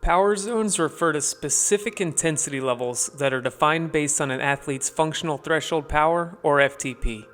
Power zones refer to specific intensity levels that are defined based on an athlete's functional threshold power, or FTP.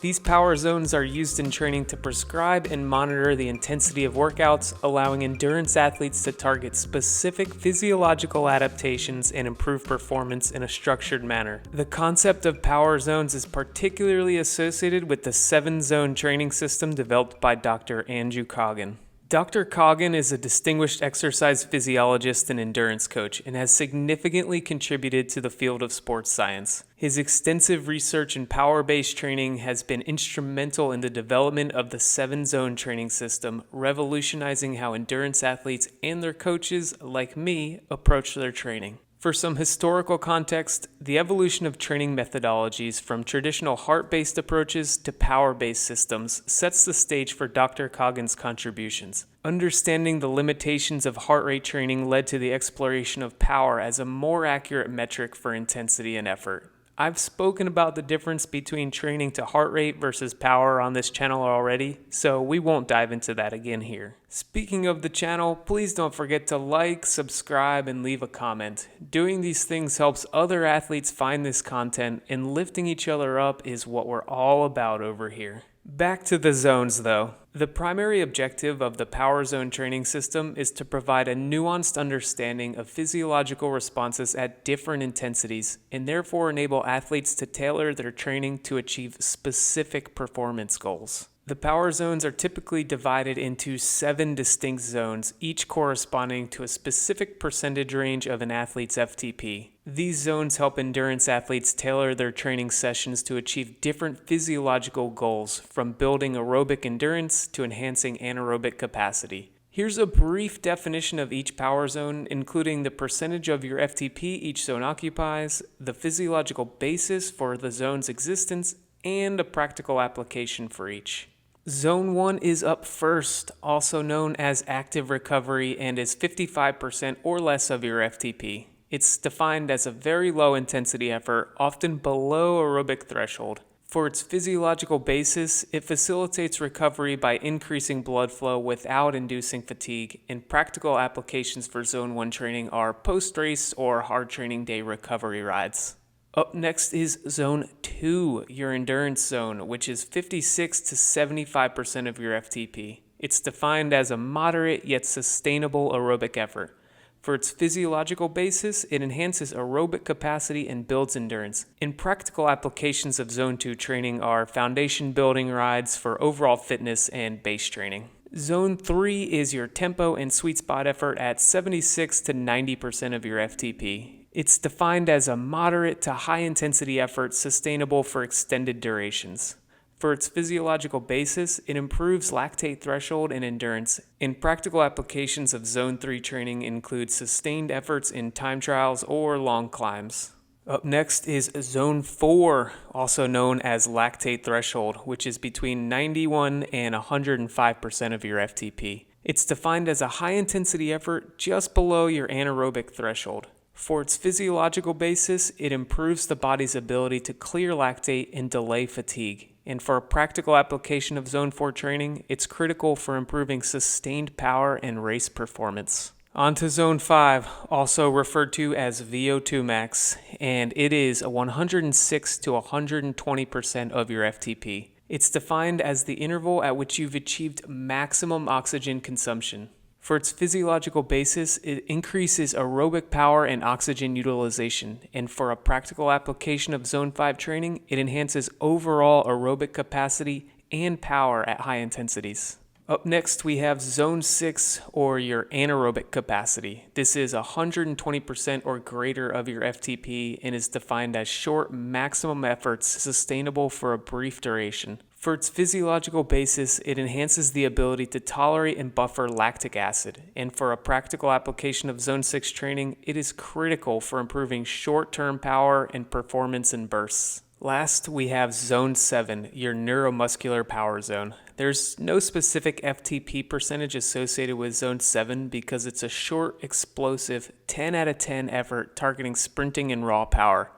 These power zones are used in training to prescribe and monitor the intensity of workouts, allowing endurance athletes to target specific physiological adaptations and improve performance in a structured manner. The concept of power zones is particularly associated with the 7-zone training system developed by Dr. Andrew Coggin. Dr. Coggin is a distinguished exercise physiologist and endurance coach and has significantly contributed to the field of sports science. His extensive research in power-based training has been instrumental in the development of the 7-zone training system, revolutionizing how endurance athletes and their coaches, like me, approach their training. For some historical context, the evolution of training methodologies from traditional heart-based approaches to power-based systems sets the stage for Dr. Coggin's contributions. Understanding the limitations of heart rate training led to the exploration of power as a more accurate metric for intensity and effort. I've spoken about the difference between training to heart rate versus power on this channel already, so we won't dive into that again here. Speaking of the channel, please don't forget to like, subscribe, and leave a comment. Doing these things helps other athletes find this content, and lifting each other up is what we're all about over here. Back to the zones though. The primary objective of the power zone training system is to provide a nuanced understanding of physiological responses at different intensities and therefore enable athletes to tailor their training to achieve specific performance goals. The power zones are typically divided into 7 distinct zones, each corresponding to a specific percentage range of an athlete's FTP. These zones help endurance athletes tailor their training sessions to achieve different physiological goals, from building aerobic endurance to enhancing anaerobic capacity. Here's a brief definition of each power zone, including the percentage of your FTP each zone occupies, the physiological basis for the zone's existence, and a practical application for each. Zone 1 is up first, also known as active recovery, and is 55% or less of your FTP. It's defined as a very low intensity effort, often below aerobic threshold. For its physiological basis, it facilitates recovery by increasing blood flow without inducing fatigue, and practical applications for Zone 1 training are post-race or hard training day recovery rides. Up next is Zone 2, your endurance zone, which is 56 to 75% of your FTP. It's defined as a moderate yet sustainable aerobic effort. For its physiological basis, it enhances aerobic capacity and builds endurance. And practical applications of Zone 2 training are foundation building rides for overall fitness and base training. Zone 3 is your tempo and sweet spot effort at 76 to 90% of your FTP. It's defined as a moderate to high intensity effort sustainable for extended durations. For its physiological basis, it improves lactate threshold and endurance, and practical applications of Zone 3 training include sustained efforts in time trials or long climbs. Up next is Zone 4, also known as lactate threshold, which is between 91 and 105% of your FTP. It's defined as a high intensity effort just below your anaerobic threshold. For its physiological basis, it improves the body's ability to clear lactate and delay fatigue. And for a practical application of Zone 4 training, it's critical for improving sustained power and race performance. On to Zone 5, also referred to as VO2 max, and it is 106 to 120% of your FTP. It's defined as the interval at which you've achieved maximum oxygen consumption. For its physiological basis, it increases aerobic power and oxygen utilization, and for a practical application of Zone 5 training, it enhances overall aerobic capacity and power at high intensities. Up next, we have Zone 6, or your anaerobic capacity. This is 120% or greater of your FTP and is defined as short maximum efforts sustainable for a brief duration. For its physiological basis, it enhances the ability to tolerate and buffer lactic acid, and for a practical application of Zone 6 training, it is critical for improving short-term power and performance in bursts. Last, we have Zone 7, your neuromuscular power zone. There's no specific FTP percentage associated with Zone 7 because it's a short, explosive 10 out of 10 effort targeting sprinting and raw power.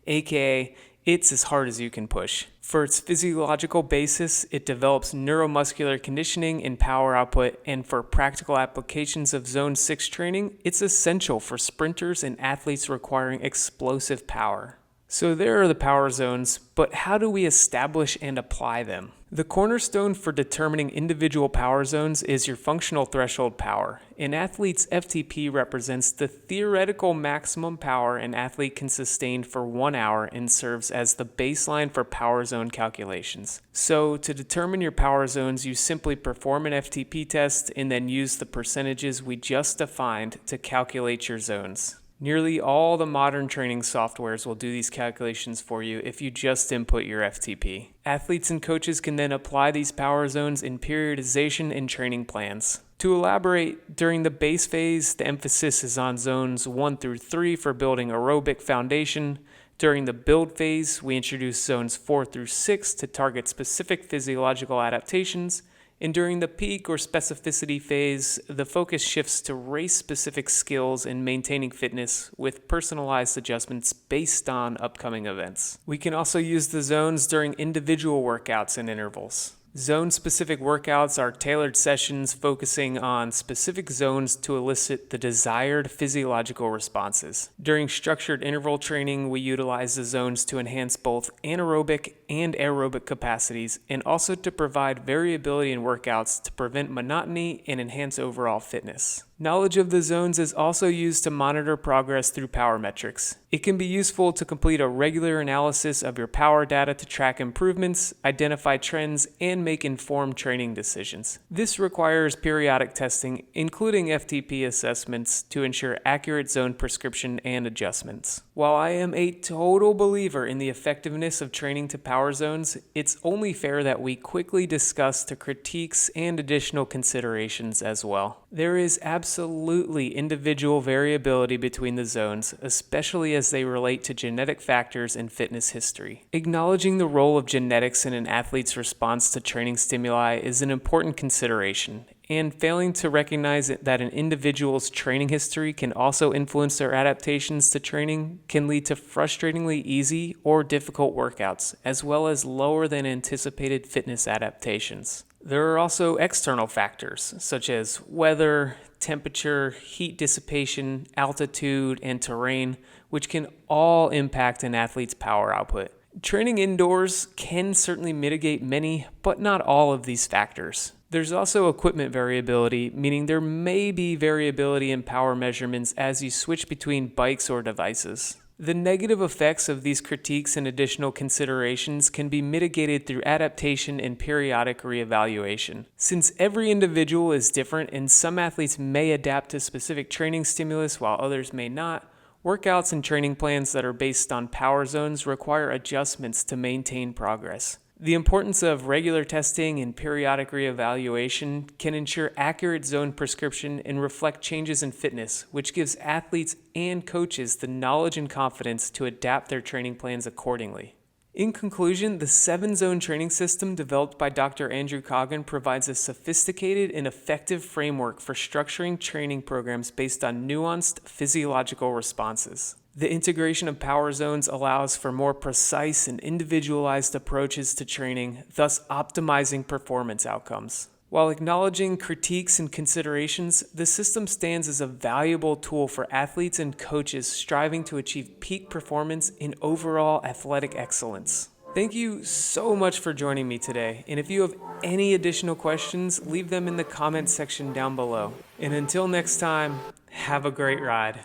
aka it's as hard as you can push. For its physiological basis, it develops neuromuscular conditioning and power output, and for practical applications of Zone 6 training, it's essential for sprinters and athletes requiring explosive power. So there are the power zones, but how do we establish and apply them? The cornerstone for determining individual power zones is your functional threshold power. An athlete's FTP represents the theoretical maximum power an athlete can sustain for 1 hour and serves as the baseline for power zone calculations. So to determine your power zones, you simply perform an FTP test and then use the percentages we just defined to calculate your zones. Nearly all the modern training softwares will do these calculations for you if you just input your FTP. Athletes and coaches can then apply these power zones in periodization and training plans. To elaborate, during the base phase, the emphasis is on zones 1 through 3 for building aerobic foundation. During the build phase, we introduce zones 4 through 6 to target specific physiological adaptations. And during the peak or specificity phase, the focus shifts to race-specific skills and maintaining fitness with personalized adjustments based on upcoming events. We can also use the zones during individual workouts and intervals. Zone-specific workouts are tailored sessions focusing on specific zones to elicit the desired physiological responses. During structured interval training, we utilize the zones to enhance both anaerobic and aerobic capacities, and also to provide variability in workouts to prevent monotony and enhance overall fitness. Knowledge of the zones is also used to monitor progress through power metrics. It can be useful to complete a regular analysis of your power data to track improvements, identify trends, and make informed training decisions. This requires periodic testing, including FTP assessments, to ensure accurate zone prescription and adjustments. While I am a total believer in the effectiveness of training to power zones, it's only fair that we quickly discuss the critiques and additional considerations as well. There is absolutely individual variability between the zones, especially as they relate to genetic factors and fitness history. Acknowledging the role of genetics in an athlete's response to training stimuli is an important consideration, and failing to recognize that an individual's training history can also influence their adaptations to training can lead to frustratingly easy or difficult workouts, as well as lower than anticipated fitness adaptations. There are also external factors, such as weather, temperature, heat dissipation, altitude, and terrain, which can all impact an athlete's power output. Training indoors can certainly mitigate many, but not all of these factors. There's also equipment variability, meaning there may be variability in power measurements as you switch between bikes or devices. The negative effects of these critiques and additional considerations can be mitigated through adaptation and periodic reevaluation. Since every individual is different and some athletes may adapt to specific training stimulus while others may not, workouts and training plans that are based on power zones require adjustments to maintain progress. The importance of regular testing and periodic reevaluation can ensure accurate zone prescription and reflect changes in fitness, which gives athletes and coaches the knowledge and confidence to adapt their training plans accordingly. In conclusion, the 7-zone training system developed by Dr. Andrew Coggin provides a sophisticated and effective framework for structuring training programs based on nuanced physiological responses. The integration of power zones allows for more precise and individualized approaches to training, thus optimizing performance outcomes. While acknowledging critiques and considerations, the system stands as a valuable tool for athletes and coaches striving to achieve peak performance in overall athletic excellence. Thank you so much for joining me today, and if you have any additional questions, leave them in the comments section down below. And until next time, have a great ride.